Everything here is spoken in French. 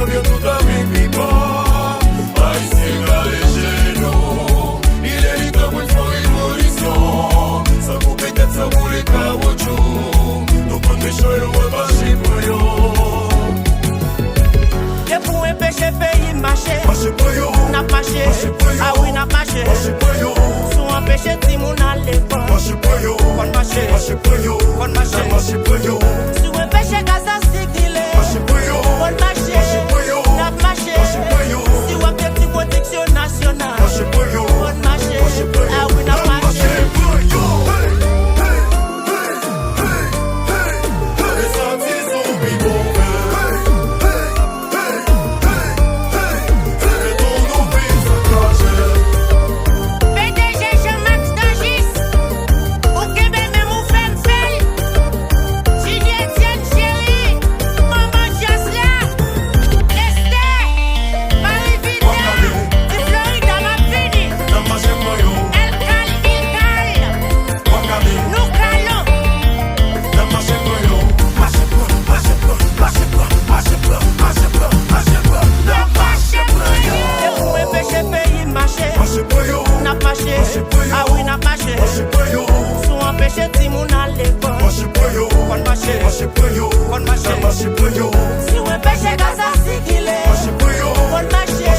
bien tout à mi-pipa. Haïtien allégé nous. Il est libre pour une révolution. Ça coupe tête, ça boule caoutchouc. Nous prenons des choix, on va marcher pour yo. Et pour empêcher pays marcher. Marcher pour yo. N'a marché. Ah oui, n'a marché. Marcher pour yo. Sous empêcher Timoun à l'école. Marcher pour yo. Kon marché. Marcher pour yo. Kon marché. Marcher pour yo. Sous empêcher Gaza Sikile. Marcher pour yo. Kon marché. Marcher pour yo. N'a marché. Marcher pour yo. Si vous avez une protection nationale. Marcher pour yo. Kon marché. Marcher pour yo. Ah oui, n'a marché. Marcher pour yo. Hey, hey, hey, hey, hey. Les artisans vivent. PDG Jean-Max Dangis. Au Québec, même au Fenfel. Julien Etienne Chéri. Maman Jasla. Esther. Marie-Vidal. De Florida, ma fini. El Cal, Il Cal. Nous calons. Et pour empêcher pays marcher. N'a marché. Ah oui, n'a marché. Sous empêcher Timoun à l'école. Kon marché. Kon marché. Si vous empêchez Gaza Sikile. Kon marché.